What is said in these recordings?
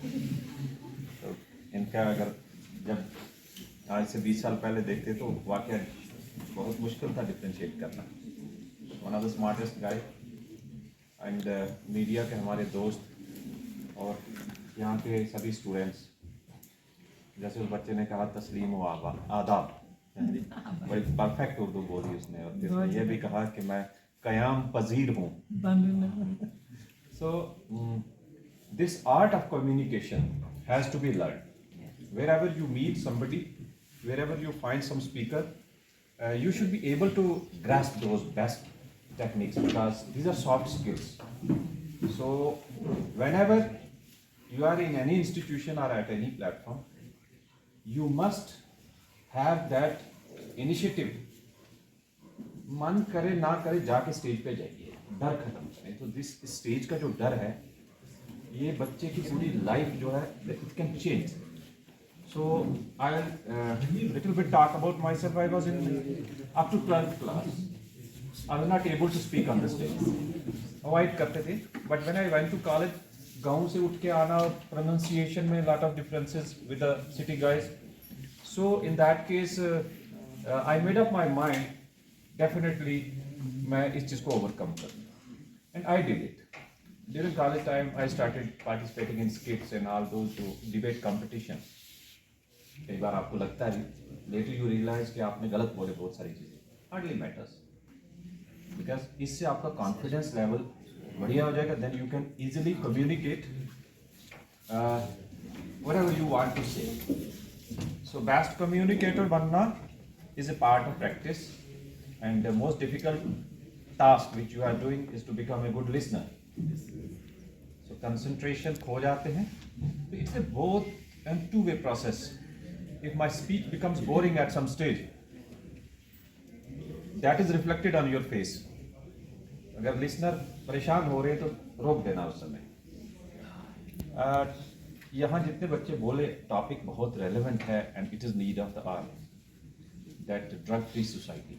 तो इनका अगर जब आज से 20 साल पहले देखते तो वाकई बहुत मुश्किल था डिफ्रेंशिएट करना। One of the smartest guy and media के हमारे दोस्त और यहाँ के सभी स्टूडेंट्स, जैसे उस बच्चे ने कहा तस्लीम व आदाब, बड़ी परफेक्ट उर्दू बोली उसने, और फिर उसने ये भी कहा कि मैं क़याम पजीर हूँ। So this art of communication has to be learn wherever you meet somebody, wherever you find some speaker, you should be able to grasp those best techniques because these are soft skills. So whenever you are in any institution or at any platform, you must have that initiative. मन करे ना करे जाके stage पे जाइए, डर खत्म करें। तो दिस स्टेज का जो डर है, ये बच्चे की पूरी लाइफ जो है it can change. So I'll little bit talk about myself. I was in up to 12th class. I was not able to speak on the stage. Avoid करते थे. But when I went to college, गाँव से उठ के आना, pronunciation में lot of differences with the city guys. So in that case, I made up my mind. Definitely, मैं इस चीज़ को overcome करूँ. And I did it. During college time, I started participating in skits and all those debate competitions. कई बार आपको लगता है letter you realise कि आपने गलत बोले बहुत सारी चीज़ें, हार्डली मैटर्स, बिकॉज इससे आपका कॉन्फिडेंस लेवल बढ़िया हो जाएगा। Then you can easily communicate whatever you want to say. So best communicator बनना is a part of practice and the most difficult task which you are doing is to become a good listener. So concentration खो जाते हैं, तो it's a both end two way process. If my speech becomes boring at some stage, that is reflected on your face. अगर listener परेशान हो रहे तो रोक देना उस समय। यहाँ जितने बच्चे बोले टॉपिक बहुत रेलेवेंट है and it is need of the hour, that drug free society.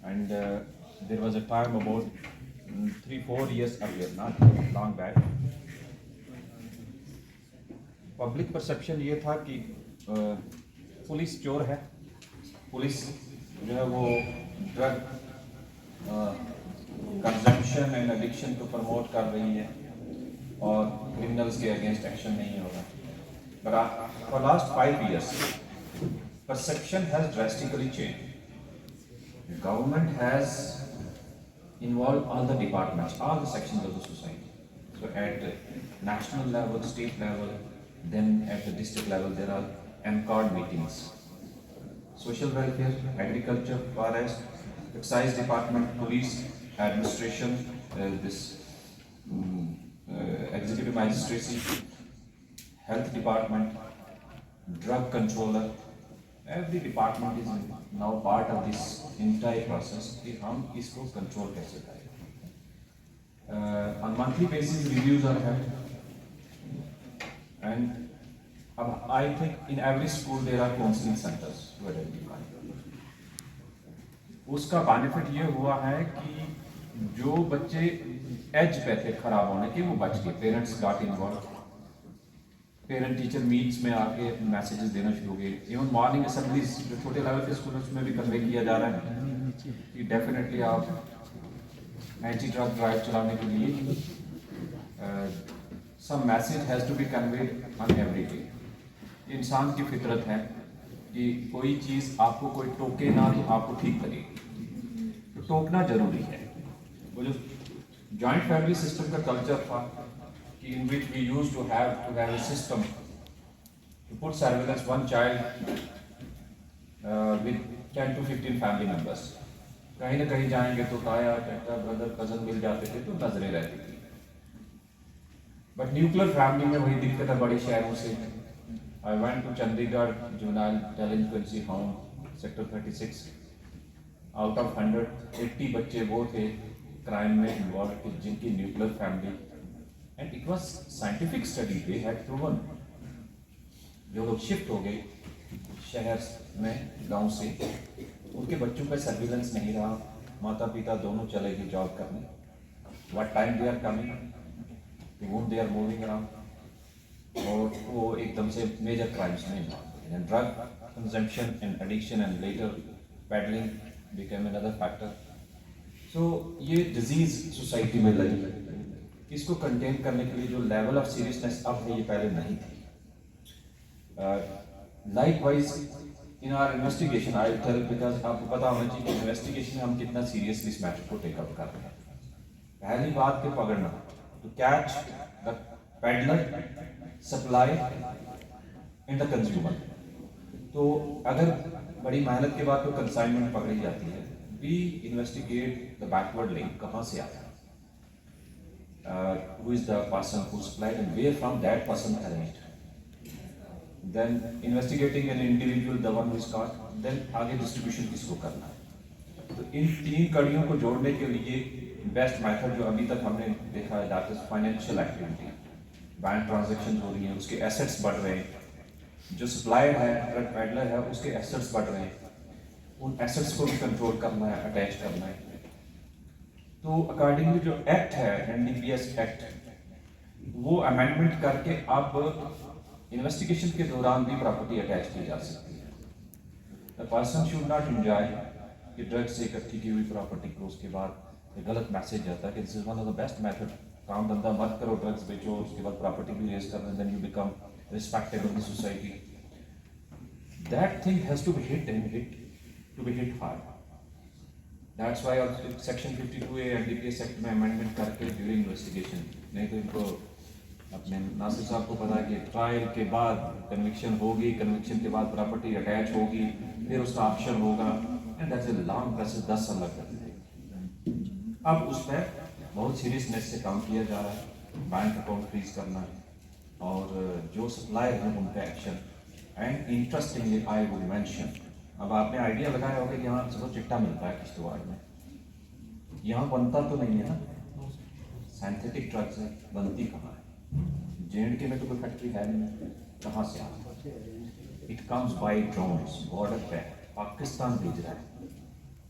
And there was a time about 3-4 years earlier, not long back, public perception ये था कि पुलिस चोर है, पुलिस जो है वो ड्रग कंजम्पशन एंड एडिक्शन को प्रमोट कर रही है और क्रिमिनल्स के अगेंस्ट एक्शन नहीं हो रहा। But for last 5 years perception has drastically changed. Government has involved all the departments, all the sections of the society. So at national level, state level, then at the district level there are MCOD meetings. Social welfare, agriculture, forest, excise department, police, administration, executive magistracy, health department, drug controller, every department is now part of this entire process कि हम इसको control कैसे करें। On monthly basis reviews are held. And I think in every school there are counseling centers to identify. उसका benefit ये हुआ है कि जो बच्चे एज पे थे खराब होने के वो बच गए। Parents got involve, parent teacher meets में आके मैसेजेस देना शुरू हो गए। इवन मॉर्निंग असेंबलीज जो छोटे लेवल के स्कूलों में भी कन्वे किया जा रहा है कि डेफिनेटली आप एंटी ड्रग ड्राइव चलाने के लिए some message has to be conveyed on every day. इंसान की फितरत है कि कोई चीज़ आपको कोई टोके ना तो आपको ठीक लगेगी, तो टोकना जरूरी है। वो जो जॉइंट फैमिली सिस्टम का कल्चर था कि in which we used to have a system to put surveillance one child with 10 to 15 family members. कहीं ना कहीं जाएंगे तो ताया चाचा ब्रदर कजन मिल जाते थे तो नजरें रहती थी। बट न्यूक्लियर फैमिली में वही दिक्कत है बड़े शहरों से। I went to Chandigarh juvenile delinquency home sector 36। Out of 100 80 बच्चे वो थे क्राइम में इन्वॉल्व जिनकी nuclear family, and it was scientific study they had proven. जो लोग शिफ्ट हो गए शहर में गांव से, उनके बच्चों का सर्विलेंस नहीं रहा, माता पिता दोनों चले गए जॉब करने। What time they are coming, to whom they are moving around, और वो एकदम से मेजर क्राइम्स में इन्वॉल्व हैं। Drug consumption and addiction and later peddling became another factor. So ये डिजीज सोसाइटी में लगी, इसको कंटेन करने के लिए जो लेवल ऑफ सीरियसनेस अब है ये पहले नहीं थी। Likewise in our investigation I tell, because आपको पता होना चाहिए कि इन्वेस्टिगेशन में हम कितना सीरियसली इस मैटर को टेकअप कर रहे हैं। पहली बात के पकड़ना, to catch the peddler, supply and the consumer. तो अगर बड़ी मेहनत के बाद तो कंसाइनमेंट पकड़ी जाती है, we investigate the backward link, कहाँ से आता है, who is the person who supplied and where from that person arranged, then investigating an individual, the one who is caught, then आगे डिस्ट्रीब्यूशन किसको करना है। तो इन तीन कड़ियों को जोड़ने के लिए बेस्ट मेथड जो अभी तक हमने देखा है, that is financial activity. Bank transaction हो रही है, उसके एसेट्स बढ़ रहे हैं, जो सप्लायर है, ड्रग पेडलर है, उसके एसेट्स बढ़ रहे हैं, उन एसेट्स को भी कंट्रोल करना है, अटैच करना है। तो अकॉर्डिंगली जो एक्ट है, एनडीपीएस एक्ट, वो अमेंडमेंट करके अब इन्वेस्टिगेशन के दौरान भी प्रॉपर्टी अटैच की जा सकती है। The person should not enjoy कि ड्रग्स से इकट्ठी की हुई प्रॉपर्टी को उसके बाद एक गलत मैसेज जाता है कि this is one of the best method, काम धंधा मत करो, ड्रग्स बेचो, उसके बाद प्रॉपर्टी भी रेज करना, then you become respected in the society. That thing has to be hit hard. That's why section 52A NDPS act में अमेंडमेंट करके ड्यूरिंग इन्वेस्टिगेशन, नहीं तो इनको अपने नासिर साहब को पता है कि ट्रायल के बाद कन्विक्शन होगी, कन्विक्शन के बाद प्रॉपर्टी अटैच होगी, फिर उसका ऑप्शन होगा, and that's a long process, 10 साल लग जाते हैं। अब उस पर बहुत सीरियसनेस से काम किया जा रहा है, बैंक अकाउंट फ्रीज करना और जो सप्लायर हैं उनका action. And interestingly I would mention, अब आपने आइडिया लगाया होगा कि यहाँ चलो चिट्टा मिलता है किश्तवाड़ में, यहाँ बनता तो नहीं है ना, सिंथेटिक ड्रग्स है, बनती कहाँ है? जेएंडके में तो कोई फैक्ट्री है नहीं, कहाँ से आता है? It comes by drones, border पे पाकिस्तान भेज रहा है।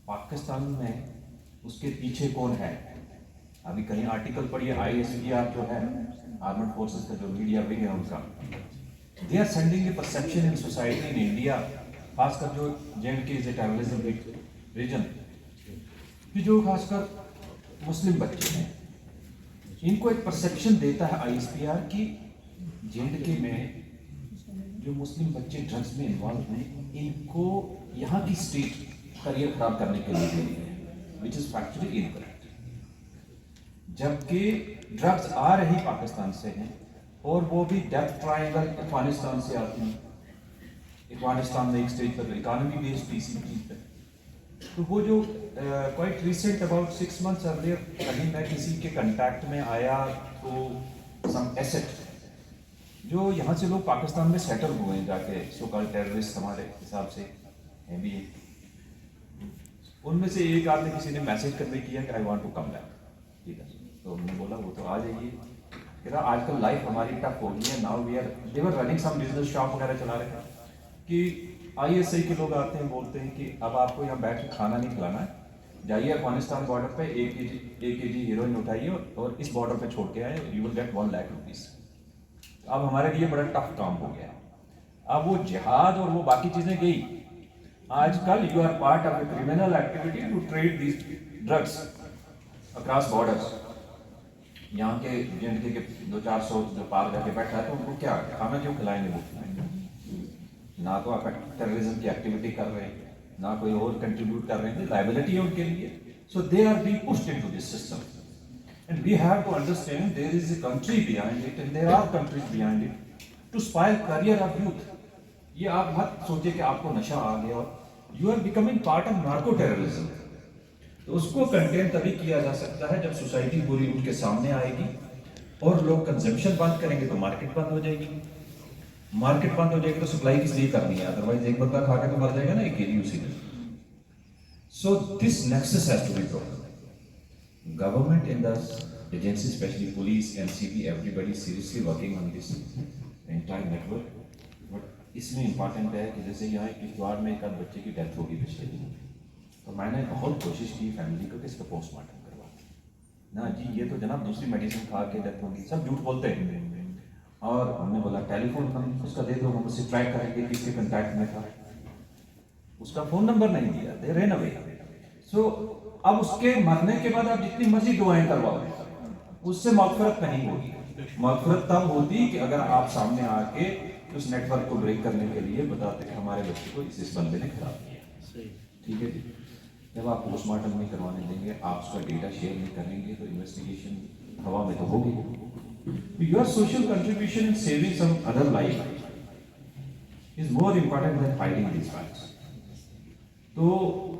पाकिस्तान में उसके पीछे कौन है? अभी कहीं आर्टिकल पढ़िए, ISPR जो है, आर्मड फोर्सेस का जो मीडिया विंग है उनका, they are sending a perception in society in India, खासकर जो J and K is a terrorism region, कि जो खासकर मुस्लिम बच्चे हैं, इनको एक परसेप्शन देता है ISPR कि जेएंडके में जो मुस्लिम बच्चे ड्रग्स में इन्वॉल्व हैं, इनको यहाँ की स्टेट करियर खराब करने के लिए दे रही है, विच इज फैक्चुअली इनकरेक्ट। जबकि ड्रग्स आ रही पाकिस्तान से हैं और वो भी डेथ ट्रायंगल अफगानिस्तान से आती हैं। अफगानिस्तान में एक स्टेज पर इकोनॉमी बेस्ड PCP पे, तो वो जो quite recent about 6 months earlier कहीं मैं किसी के कंटैक्ट में आया तो सम एसेट जो यहाँ से लोग पाकिस्तान में सेटल हुए हैं जाके, सो कॉल्ड टेररिस्ट हमारे हिसाब से हैं भी, उनमें से एक आदमी किसी ने मैसेज करने किया कि I want to come back. ठीक है, तो हमने बोला वो तो आ जाइए। कह रहा आजकल लाइफ हमारी टफ हो गई है, now we are, they were running some business shop वगैरह चला रहे हैं कि ISI के लोग आते हैं, बोलते हैं कि अब आपको यहाँ बैठ के खाना नहीं खिलाना है, जाइए अफगानिस्तान बॉर्डर पे 1 kg हीरोइन उठाइए और इस बॉर्डर पे छोड़ के आए, you will get 1 lakh rupees. अब हमारे लिए बड़ा टफ काम हो गया। अब वो जिहाद और वो बाकी चीजें गई, आजकल you are part of a criminal activity to trade these drugs across borders. यहाँ के जेएंडके के 200-400 जो पार जाके बैठा है, तो उनको क्या खाना क्यों खिलाएंगे? वो ना तो आप टेररिज्म की एक्टिविटी कर रहे हैं, ना कोई और कंट्रीब्यूट कर रहे हैं, लायबिलिटी है उनके लिए। So they are being pushed into this system and we have to understand there is a country behind it and there are countries behind it to spoil career of youth. ये आप मत सोचिए कि आपको नशा आ गया और you are becoming part of narco terrorism. तो उसको कंटेन तभी किया जा सकता है जब सोसाइटी पूरी उनके सामने आएगी और लोग कंजम्पशन बंद करेंगे तो मार्केट बंद हो जाएगी, मार्केट बंद हो जाएगी तो सप्लाई किस लिए करनी है? अदरवाइज एक बंदा खा के तो मर जाएगा ना, एक केजी उसी में। So this nexus has to be broken. Government in the agency, specially police, NCB, everybody seriously working on this entire network. But इसमें इंपॉर्टेंट है कि जैसे यहाँ किश्तवाड़ में एक बच्चे की डेथ होगी पिछले दिन, तो मैंने बहुत कोशिश की फैमिली को कि इसका पोस्टमार्टम करवा ना जी, ये तो जनाब दूसरी मेडिसिन खा के डेथ होगी, सब झूठ बोलते हैं। और हमने बोला टेलीफोन हम उसका दे दो, हम उससे ट्रैक करेंगे किसके कंटैक्ट में था। उसका फोन नंबर नहीं दिया, दे रहे अवे। सो अब उसके मरने के बाद आप जितनी मर्जी दुआएं करवाओ, उससे मगफरत नहीं होगी। मगफरत तब होती कि अगर आप सामने आके उस नेटवर्क को ब्रेक करने के लिए बताते कि हमारे बच्चे को इस बंदे ने खराब किया। ठीक है जी। जब आप पोस्टमार्टम नहीं करवाने देंगे, आप उसका डेटा शेयर नहीं करेंगे, तो इन्वेस्टिगेशन हवा में तो होगी। Your social contribution in saving some other life is more important than fighting this fights. तो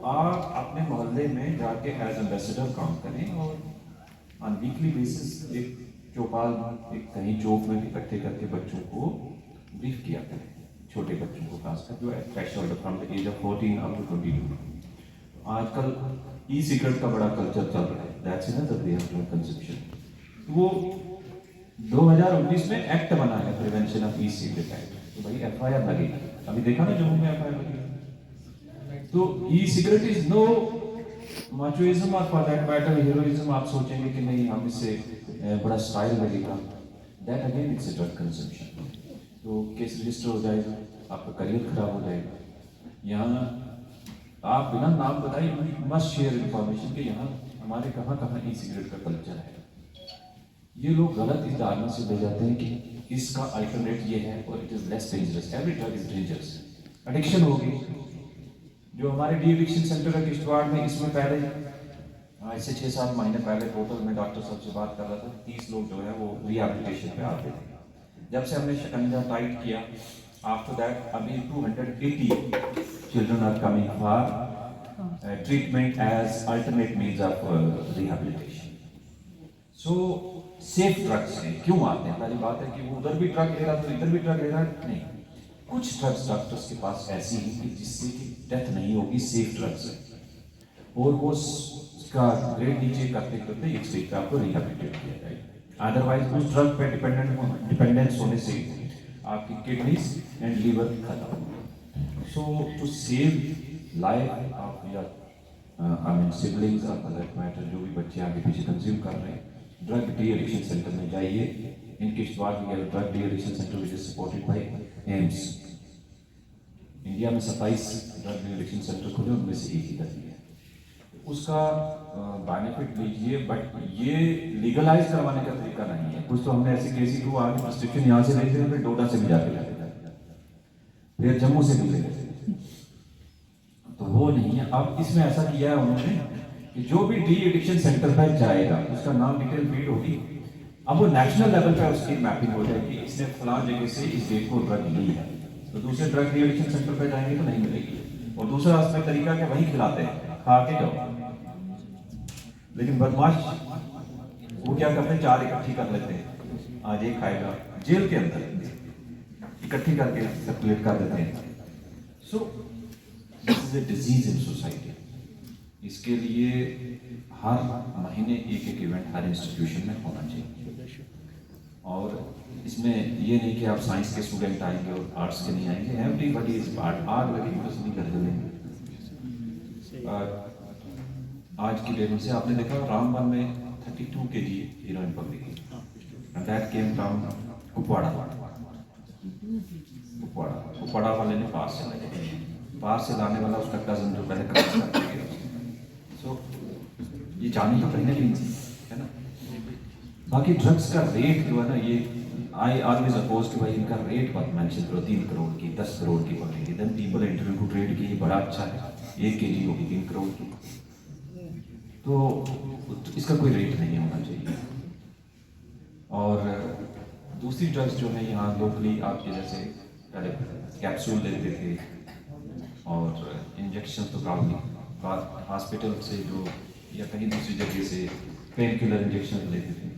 आप अपने मोहल्ले में जाके एज एम्बेसडर काम करें और ऑन वीकली बेसिस एक चौपाल एक कहीं चौक में इकट्ठे करके बच्चों को ब्रीफ किया करें, छोटे बच्चों को खासकर जो threshold from the age of 14 up to 22। आजकल ई सिगरेट का बड़ा कल्चर चल रहा है, that's another way of consumption. वो 2019 में एक्ट बना है prevention of e cigarette act, तो भाई एफआईआर लगेगी। अभी देखा ना जम्मू में एफआईआर लगी। तो ई सिगरेट इज नो माचोइज्म और फॉर दैट मैटर हीरोइज्म। आप सोचेंगे कि नहीं हम इससे बड़ा स्टाइल लगेगा, that again it's a drug consumption. तो केस रजिस्टर हो जाएगा, आपका करियर खराब हो जाएगा। यहाँ आप बिना नाम बताए मस्ट शेयर इंफॉर्मेशन कि यहाँ हमारे कहाँ कहाँ ई सिगरेट का कल्चर है। ये लोग गलत इस धारणा से ले जाते हैं कि इसका अल्टरनेट ये है और it is less dangerous. Every drug is dangerous. Addiction होगी। जो हमारे डी एडिक्शन सेंटर है किश्तवाड़ में, इसमें पहले आज से 6-7 महीने पहले टोटल में डॉक्टर साहब से बात कर रहा था, 30 लोग जो है वो रिहैबिलिटेशन पे आते थे। जब से हमने शिकंजा टाइट किया, आफ्टर दैट अभी 280 children are coming for treatment as alternate means of rehabilitation. So safe drugs हैं। क्यों आते हैं? पहली बात है कि वो उधर भी ड्रग ले रहा तो इधर भी ड्रग ले रहा नहीं। कुछ ड्रग्स डॉक्टर्स के पास ऐसी हैं कि जिससे कि डेथ नहीं होगी, सेफ ड्रग्स है, और वो उसका ग्रेड नीचे करते करते एक स्टेज पे आपको रिहैबिलिटेट किया जाएगा। अदरवाइज उस ड्रग पे डिपेंडेंस होने से आपकी किडनीज एंड लीवर खत्म। So to save life of your I mean siblings और फॉर दैट मैटर जो भी बच्चे आगे पीछे कंज्यूम कर रहे हैं, ड्रग डी एडिक्शन सेंटर में जाइए। In Kishtwar we have drug de-addiction centre which is supported by AIIMS. India में 27 ड्रग डी एडिक्शन सेंटर खुले, उनमें से एक ही कर दिया। उसका बेनिफिट लीजिए, बट ये लीगलाइज करवाने का तरीका नहीं है। कुछ तो हमने ऐसे केस को आगे प्रिस्क्रिप्शन यहाँ से लेते हैं, फिर डोडा से भी जाके लाते हैं, फिर जम्मू से भी लेते हैं, तो वो नहीं है। अब इसमें ऐसा किया है उन्होंने कि जो भी डी एडिक्शन सेंटर पर जाएगा उसका नाम डिटेल फीड होगी। अब वो नेशनल लेवल पर उसकी मैपिंग हो जाएगी, इसने फलां जगह से इस डेट को ड्रग ली है, तो दूसरे ड्रग डी एडिक्शन सेंटर पर जाएंगे तो नहीं मिलेगी। और दूसरा उसमें तरीका क्या, वही खिलाते हैं, खा के जाओ। लेकिन बदमाश वो क्या करते हैं, 4 इकट्ठी कर लेते हैं, आज एक खाएगा, जेल के अंदर इकट्ठी करके सर्कुलेट कर देते हैं। So this is a disease in society. इसके लिए हर महीने एक इवेंट हर इंस्टीट्यूशन में होना चाहिए। और इसमें ये नहीं कि आप साइंस के स्टूडेंट आएंगे और आर्ट्स के नहीं आएंगे, एवरीबॉडी इज पार्ट। आग लगी बस नहीं कर देंगे। आज की डेट से आपने देखा रामबन में 32 kg हीरोइन पकड़ी गई, and that came from Kupwara. Kupwara वाले ने पार से लाया, पार से लाने वाला उसका कजन जो पहले क्रॉस करके गया। सो ये जानी तो कहीं ना कहीं है ना। बाकी ड्रग्स का रेट जो है ना, ये आई ऑलवेज अपोज कि भाई इनका रेट मत मेंशन करो, 3 करोड़ की 10 करोड़ की पकड़ेगी, then people interview to trade की, ये बड़ा अच्छा है, 1 kg होगी 3 करोड़ की, तो इसका कोई रेट नहीं होना चाहिए। और दूसरी ड्रग्स जो है यहाँ लोकली आपके जैसे पहले कैप्सूल लेते थे और इंजेक्शन तो काफ़ी हॉस्पिटल से जो या कहीं दूसरी जगह से पेन किलर इंजेक्शन लेते थे,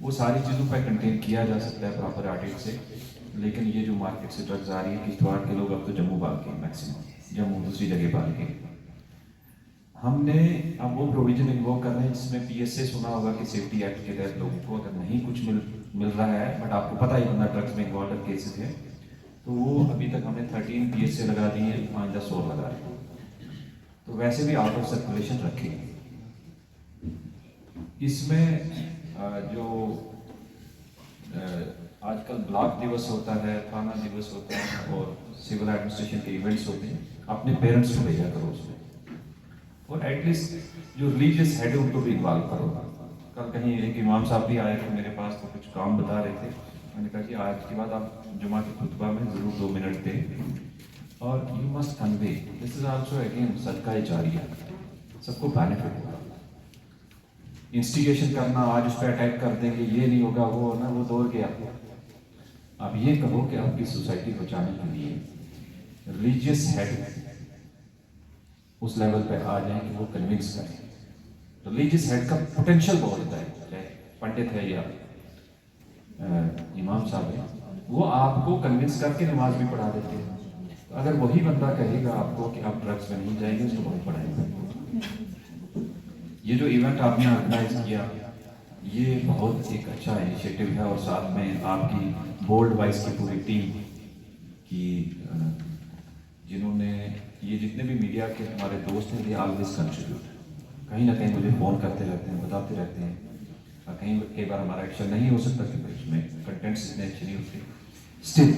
वो सारी चीज़ों पर कंटेन किया जा सकता है प्रॉपर ऑडिट से। लेकिन ये जो मार्केट से ड्रग्स आ रही है, किश्तवाड़ के लोग अब तो जम्मू भाग के, मैक्सिमम जम्मू दूसरी जगह भाग के। हमने अब वो प्रोविजन इन्वॉल्व कर रहे हैं जिसमें PSA सुना होगा कि सेफ्टी एक्ट के तहत लोगों को अगर नहीं कुछ मिल रहा है, बट आपको पता ही बंदा ड्रग्स में इन्वॉल्व केसेस है, तो वो अभी तक हमने 13 PSA लगा दिए हैं, 5-10 और लगा रहे हैं। तो वैसे भी आउट ऑफ सर्कुलेशन रखे। इसमें जो आजकल ब्लॉक दिवस होता है, थाना दिवस होता है और सिविल एडमिनिस्ट्रेशन के इवेंट्स होते हैं, अपने पेरेंट्स को भेजा करो उसमें, और एटलीस्ट जो रिलीजियस हेड है उनको भी इन्वॉल्व करो। कल कहीं एक इमाम साहब भी आए थे मेरे पास, तो कुछ काम बता रहे थे, मैंने कहा कि आज के बाद आप जुमा के खुतबा में ज़रूर 2 मिनट दें, और you must convey this is also again सदका जारिया, सबको बेनिफिट होगा। इंस्टिगेशन करना, आज उस पर अटैक कर देंगे, ये नहीं होगा, वो होना, वो दौड़ गया। आप ये कहो कि आपकी सोसाइटी बचाने के लिए रिलीजियस हेड उस लेवल पे आ जाए कि वो कन्विंस करें। रिलीजियस हेड का पोटेंशियल बहुत होता है, चाहे पंडित है या इमाम साहब है, वो आपको कन्विंस करके नमाज भी पढ़ा देते हैं। तो अगर वही बंदा कहेगा आपको कि आप ड्रग्स में नहीं जाएंगे, उसको बहुत पढ़ाएगा। ये जो इवेंट आपने ऑर्गेनाइज किया, ये बहुत एक अच्छा इनिशिएटिव है, और साथ में आपकी बोल्ड वाइस की पूरी टीम की जिन्होंने, ये जितने भी मीडिया के हमारे दोस्त हैं, ये ऑलवेज कंट्रीब्यूट, कहीं ना कहीं मुझे फ़ोन करते रहते हैं, बताते रहते हैं, और कई बार हमारा एक्शन नहीं हो सकता क्योंकि उसमें कंटेंट्स इतने अच्छे नहीं होते। स्टिल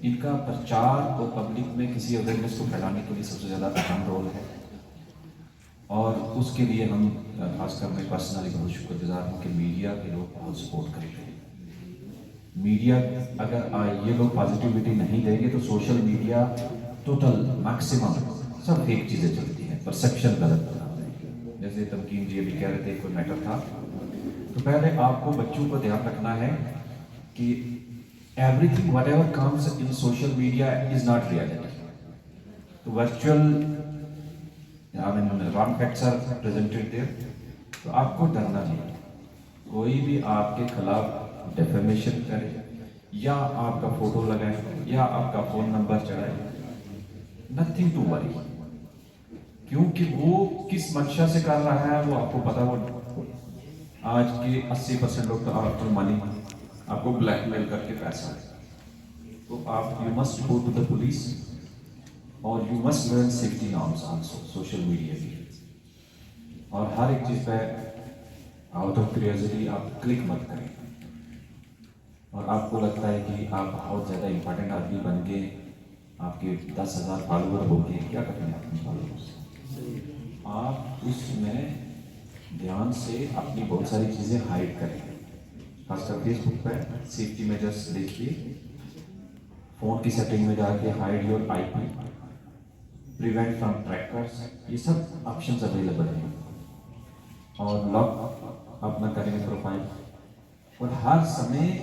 इनका प्रचार और पब्लिक में किसी अवेयरनेस को फैलाने के लिए सबसे ज़्यादा अहम रोल है, और उसके लिए हम खासकर मैं पर्सनली बहुत शुक्रगुजार हूँ कि मीडिया के लोग बहुत सपोर्ट करेंगे। मीडिया अगर ये लोग पॉजिटिविटी नहीं देंगे तो सोशल मीडिया टोटल मैक्सिमम सब फेक चीज़ें चलती हैं, परसेप्शन गलत बनाते हैं। जैसे तमकीन जी अभी कह रहे थे कोई मैटर था, तो पहले आपको बच्चों को ध्यान रखना है कि everything whatever comes in social media is not reality. तो virtual wrong facts are presented there, तो आपको डरना नहीं। कोई भी आपके खिलाफ डेफेमेशन करे या आपका फोटो लगाए या आपका फोन नंबर चढ़ाए, नथिंग टू वरी, क्योंकि वो किस मंशा से कर रहा है वो आपको पता। वो आज के 80% लोग तो आपको मनी, आपको ब्लैकमेल करके पैसा, तो आप you must go to the police, और you must learn safety norms also social media की। और हर एक चीज़ पे आउट ऑफ क्यूरियोसिटी आप क्लिक मत करें, और आपको लगता है कि आप बहुत ज़्यादा इंपॉर्टेंट आदमी बन गए, आपके 10,000 फॉलोअर हो गए, क्या करेंगे अपने फॉलोअर्स? आप उसमें ध्यान से अपनी बहुत सारी चीज़ें हाइड करें, खासकर फेसबुक पर सेफ्टी मेजर्स देखिए, फ़ोन की सेटिंग में जाके hide your IP, prevent from trackers, ये सब ऑप्शंस अवेलेबल हैं, और लॉक अपना करेंगे प्रोफाइल। और हर समय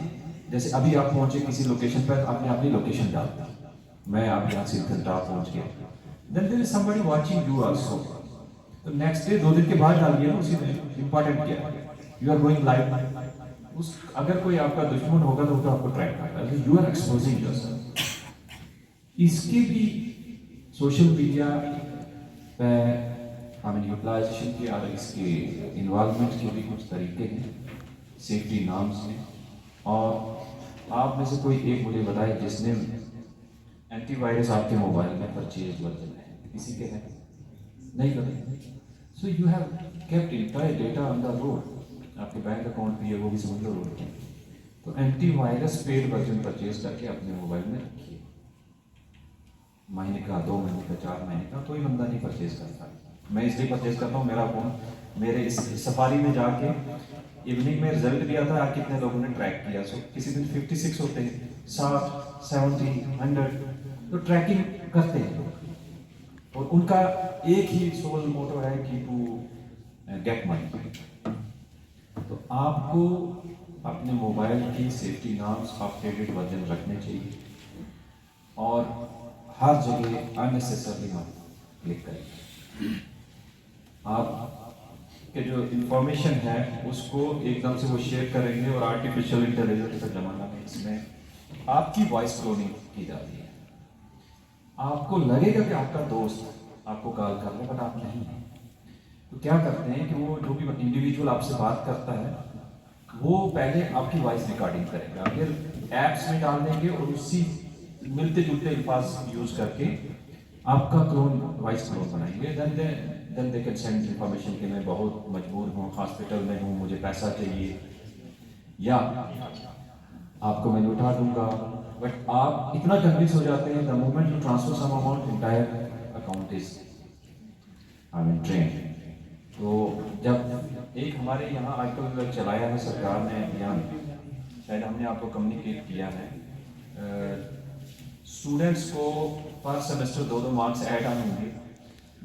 जैसे अभी आप पहुंचे किसी लोकेशन पर, आपने अपनी लोकेशन डाल दी, मैं आप यहाँ से घंटा पहुंच गया, then there is somebody watching you also, तो नेक्स्ट डे 2 दिन के बाद डालिए ना उसी में, इंपॉर्टेंट क्या है, यू आर गोइंग लाइव। उस अगर कोई आपका दुश्मन होगा तो वो तो आपको ट्रैक करता है, यू आर एक्सपोजिंग योरसेल्फ। इसके भी सोशल मीडिया पे यूटिलाइजेशन के और इसके इन्वॉल्वमेंट के भी कुछ तरीके हैं, सेफ्टी नॉर्म्स हैं। और आप में से कोई एक मुझे बताए जिसने एंटीवायरस आपके मोबाइल में परचेज वर्जन है, किसी के है? नहीं करें। So you have kept entire data on the road, आपके बैंक अकाउंट भी है, वो भी समझ लो रोड है। तो एंटीवायरस पेड वर्जन परचेज करके अपने मोबाइल में रखिए, महीने का, 2 महीने का, 4 महीने का, कोई बंदा नहीं परचेज करता। मैं इसलिए परचेज करता हूँ, मेरा फोन मेरे इस सफारी में जाके इवनिंग में रिजल्ट भी आता है कितने लोगों ने ट्रैक किया। सो किसी दिन 56 होते हैं, 60, 70, 100, तो ट्रैकिंग करते हैं लोग, और उनका एक ही सोल मोटो है कि टू गेट मनी। तो आपको अपने मोबाइल की सेफ्टी नॉर्म्स अपडेटेड वर्जन रखने चाहिए, और हर जगह अननेसेसरली मत क्लिक करें। आप के जो इंफॉर्मेशन है उसको एकदम से वो शेयर करेंगे, और आर्टिफिशियल इंटेलिजेंस का जमाना है, इसमें आपकी वॉइस क्लोनिंग की जाती है। आपको लगेगा कि आपका दोस्त आपको कॉल कर रहा है, बट आप नहीं हैं। तो क्या करते हैं कि वो जो भी इंडिविजुअल आपसे बात करता है, वो पहले आपकी वॉइस रिकॉर्डिंग करेगा, फिर एप्स में डाल देंगे, और उसी मिलते जुलते अल्फाज यूज करके आपका क्लोन, वॉइस क्लोन बनाएंगे। Then they can send information कि मैं बहुत मजबूर हूँ, हॉस्पिटल में हूँ, मुझे पैसा चाहिए, या आपको मैं लौटा दूंगा, बट आप इतना कन्विंस हो जाते हैं the moment you transfer some amount entire account is I mean drain. तो जब एक हमारे यहाँ आजकल चलाया है सरकार ने अभियान, शायद हमने आपको कम्युनिकेट किया है, स्टूडेंट्स को पर सेमेस्टर 2 मार्क्स ऐड ऑन होंगे,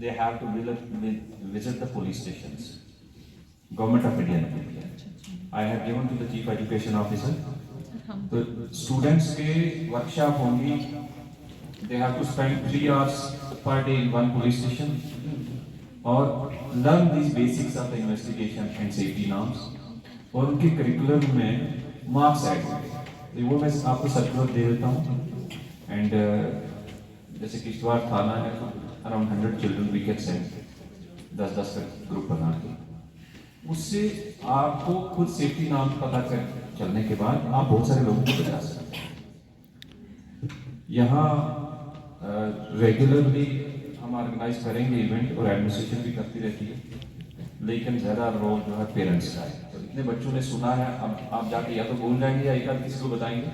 they have to visit the police stations, government of India. I have given to the chief education officer. तो स्टूडेंट्स के वर्कशॉप होंगी, they have to spend 3 hours per day in one police station और learn this basics of the investigation and safety norms, और उनके curriculum में marks add होंगे। तो वो मैं आपको सर्कुलर दे देता हूँ। एंड जैसे किश्तवाड़ थाना है, around 100 children we can send, 10-10 का ग्रुप बना के, उससे आपको खुद सेफ्टी नाम पता कर चलने के बाद आप बहुत सारे लोगों को बचा सकते हैं। यहाँ रेगुलरली हम ऑर्गेनाइज करेंगे इवेंट, और एडमिनिस्ट्रेशन भी करती रहती है, लेकिन ज़्यादा रोल जो है पेरेंट्स का है। तो इतने बच्चों ने सुना है, अब आप जाके या तो भूल जाएंगे या एक आध किसी को बताएंगे,